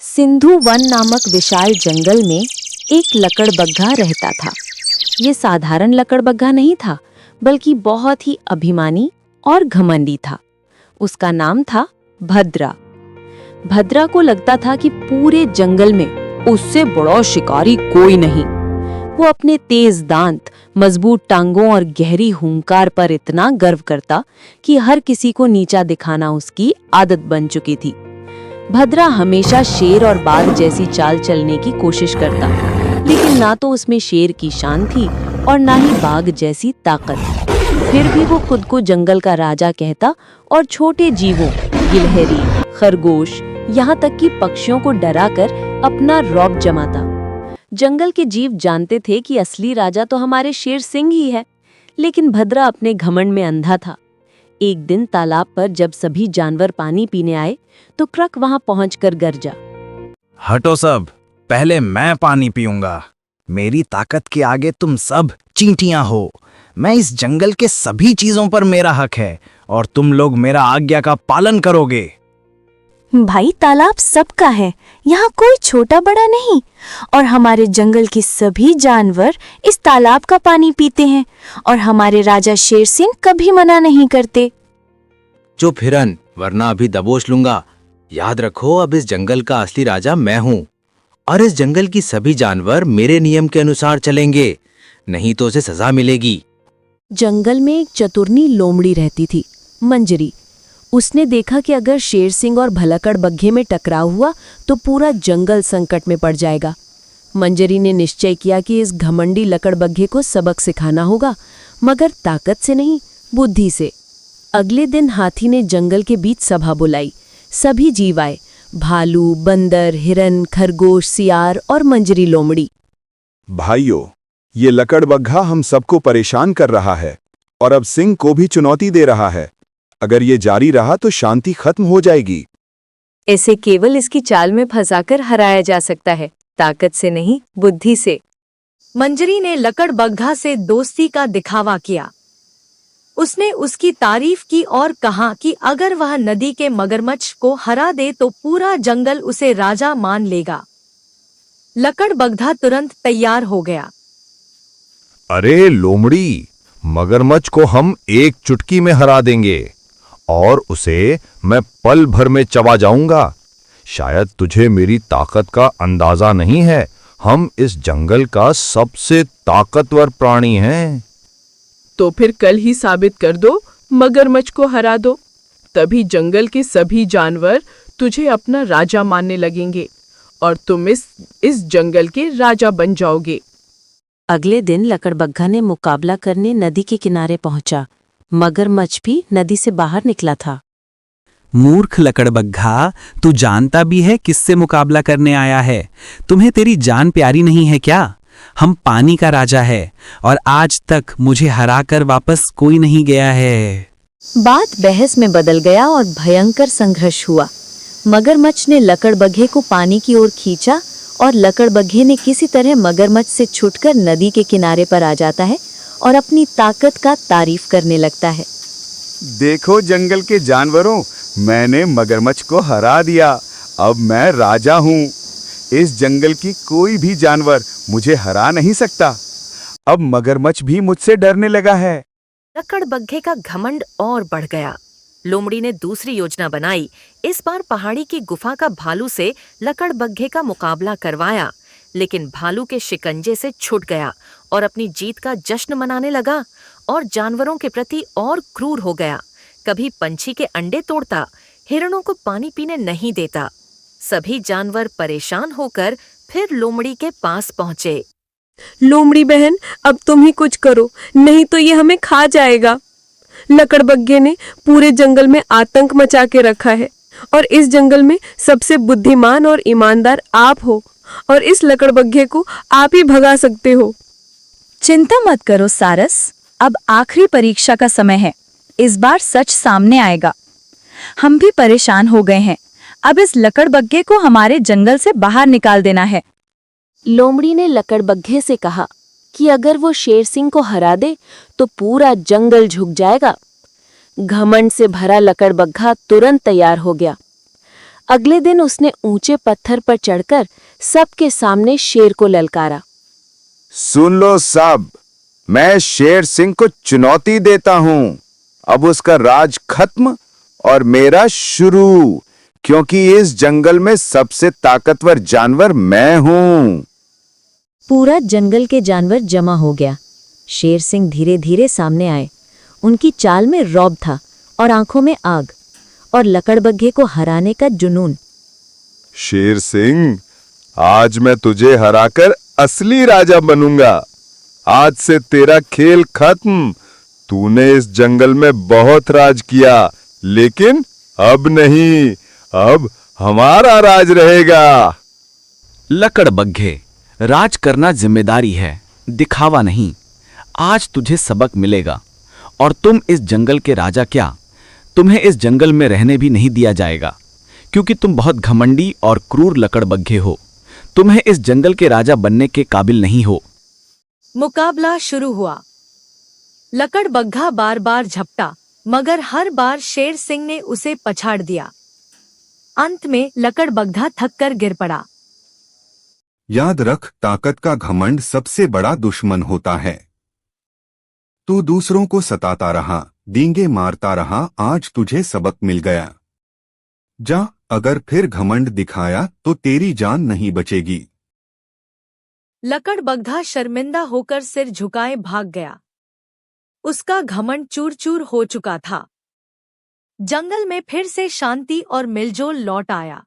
Sindhu one नामक विशाल जंगल में एक लकड़बग्घा रहता था। ये साधारण लकड़बग्घा नहीं था, बल्कि बहुत ही अभिमानी और घमंडी था। उसका नाम था भद्रा। भद्रा को लगता था कि पूरे जंगल में उससे बड़ा शिकारी कोई नहीं। वो अपने तेज दांत, मजबूत टांगों और गहरी हुंकार पर इतना गर्व करता कि हर किसी को नीचा दिखाना उसकी आदत बन चुकी थी। भद्रा हमेशा शेर और बाघ जैसी चाल चलने की कोशिश करता, लेकिन ना तो उसमें शेर की शान थी और ना ही बाघ जैसी ताकत। फिर भी वो खुद को जंगल का राजा कहता और छोटे जीवों, गिलहरी, खरगोश, यहाँ तक कि पक्षियों को डराकर अपना रौब जमाता। जंगल के जीव जानते थे कि असली राजा तो हमारे शेर सिंह ही है, लेकिन भद्रा अपने घमंड में अंधा था। एक दिन तालाब पर जब सभी जानवर पानी पीने आए तो क्रक वहां पहुंचकर गरजा, हटो सब, पहले मैं पानी पीऊंगा। मेरी ताकत के आगे तुम सब चींटियां हो। मैं इस जंगल के सभी चीजों पर मेरा हक है और तुम लोग मेरा आज्ञा का पालन करोगे। भाई, तालाब सबका है, यहाँ कोई छोटा बड़ा नहीं। और हमारे जंगल के सभी जानवर इस तालाब का पानी पीते हैं और हमारे राजा शेर सिंह कभी मना नहीं करते। चुप हिरन, वरना अभी दबोच लूंगा। याद रखो, अब इस जंगल का असली राजा मैं हूँ और इस जंगल की सभी जानवर मेरे नियम के अनुसार चलेंगे, नहीं तो उसे सजा मिलेगी। जंगल में एक चतुरनी लोमड़ी रहती थी, मंजरी। उसने देखा कि अगर शेर सिंह और भलकड़बग्घे में टकराव हुआ तो पूरा जंगल संकट में पड़ जाएगा। मंजरी ने निश्चय किया कि इस घमंडी लकड़बग्घे को सबक सिखाना होगा, मगर ताकत से नहीं, बुद्धि से। अगले दिन हाथी ने जंगल के बीच सभा बुलाई। सभी जीव आए, भालू, बंदर, हिरन, खरगोश, सियार और मंजरी लोमड़ी। भाइयों, ये लकड़बग्घा हम सबको परेशान कर रहा है और अब सिंह को भी चुनौती दे रहा है। अगर ये जारी रहा तो शांति खत्म हो जाएगी। इसे केवल इसकी चाल में फंसाकर हराया जा सकता है, ताकत से नहीं, बुद्धि से। मंजरी ने लकड़बग्घा से दोस्ती का दिखावा किया। उसने उसकी तारीफ की और कहा कि अगर वह नदी के मगरमच्छ को हरा दे तो पूरा जंगल उसे राजा मान लेगा। लकड़बग्घा तुरंत तैयार हो गया। अरे लोमड़ी, मगरमच्छ को हम एक चुटकी में हरा देंगे और उसे मैं पल भर में चबा जाऊंगा। शायद तुझे मेरी ताकत का अंदाजा नहीं है। हम इस जंगल का सबसे ताकतवर प्राणी हैं। तो फिर कल ही साबित कर दो, मगरमच्छ को हरा दो। तभी जंगल के सभी जानवर तुझे अपना राजा मानने लगेंगे और तुम इस जंगल के राजा बन जाओगे। अगले दिन लकड़बग्घा ने मुकाबला करने नदी के किनारे पहुंचा। मगरमच्छ भी नदी से बाहर निकला था। मूर्ख लकड़बग्घा, तू जानता भी है किससे मुकाबला करने आया है? तुम्हें तेरी जान प्यारी नहीं है क्या? हम पानी का राजा है और आज तक मुझे हराकर वापस कोई नहीं गया है। बात बहस में बदल गया और भयंकर संघर्ष हुआ। मगरमच्छ ने लकड़बग्घे को पानी की ओर खींचा और लकड़बग्घे ने किसी तरह मगरमच्छ से छूटकर नदी के किनारे पर आ जाता है और अपनी ताकत का तारीफ करने लगता है। देखो जंगल के जानवरों, मैंने मगरमच्छ को हरा दिया। अब मैं राजा हूँ। इस जंगल की कोई भी जानवर मुझे हरा नहीं सकता। अब मगरमच्छ भी मुझसे डरने लगा है। लकड़बग्घे का घमंड और बढ़ गया। लोमड़ी ने दूसरी योजना बनाई। इस बार पहाड़ी की गुफा का भालू से लकड़बग्घे का मुकाबला करवाया, लेकिन भालू के शिकंजे से छूट गया और अपनी जीत का जश्न मनाने लगा और जानवरों के प्रति और क्रूर हो गया। कभी पंछी के अंडे तोड़ता, हिरणों को पानी पीने नहीं देता। सभी जानवर परेशान होकर फिर लोमड़ी के पास पहुंचे। लोमड़ी बहन, अब तुम ही कुछ करो, नहीं तो ये हमें खा जाएगा। लकड़बग्घे ने पूरे जंगल में आतंक मचा के रखा है और इस जंगल में सबसे बुद्धिमान और ईमानदार आप हो और इस लकड़बग्घे को आप ही भगा सकते हो। चिंता मत करो सारस, अब आखिरी परीक्षा का समय है। इस बार सच सामने आएगा। हम भी परेशान हो गए हैं। अब इस लकड़बग्घे को हमारे जंगल से बाहर निकाल देना है। लोमड़ी ने लकड़बग्घे से कहा कि अगर वो शेर सिंह को हरा दे तो पूरा जंगल झुक जाएगा। घमंड से भरा लकड़बग्घा तुरंत तैयार हो गया। अगले दिन उसने ऊंचे पत्थर पर चढ़कर सबके सामने शेर को ललकारा। सुन लो सब, मैं शेर सिंह को चुनौती देता हूं। अब उसका राज खत्म और मेरा शुरू, क्योंकि इस जंगल में सबसे ताकतवर जानवर मैं हूं। पूरा जंगल के जानवर जमा हो गया। शेर सिंह धीरे धीरे सामने आए। उनकी चाल में रौब था और आंखों में आग, और लकड़बग्घे को हराने का जुनून। शेर सिंह, आज मैं तुझे हराकर असली राजा बनूंगा। आज से तेरा खेल खत्म। तूने इस जंगल में बहुत राज किया, लेकिन अब नहीं, अब हमारा राज रहेगा। लकड़बग्घे, राज करना जिम्मेदारी है, दिखावा नहीं। आज तुझे सबक मिलेगा। और तुम इस जंगल के राजा क्या, तुम्हें इस जंगल में रहने भी नहीं दिया जाएगा, क्योंकि तुम बहुत घमंडी और क्रूर लकड़बग्घे हो। तुम्हें इस जंगल के राजा बनने के काबिल नहीं हो। मुकाबला शुरू हुआ। लकड़बग्घा बार बार झपटा, मगर हर बार शेर सिंह ने उसे पछाड़ दिया। अंत में लकड़बग्घा थककर गिर पड़ा। याद रख, ताकत का घमंड सबसे बड़ा दुश्मन होता है। तू दूसरों को सताता रहा, डींगे मारता रहा, आज तुझे सबक मिल गया। जा, अगर फिर घमंड दिखाया तो तेरी जान नहीं बचेगी। लकड़बग्घा शर्मिंदा होकर सिर झुकाए भाग गया। उसका घमंड चूर चूर हो चुका था। जंगल में फिर से शांति और मिलजोल लौट आया।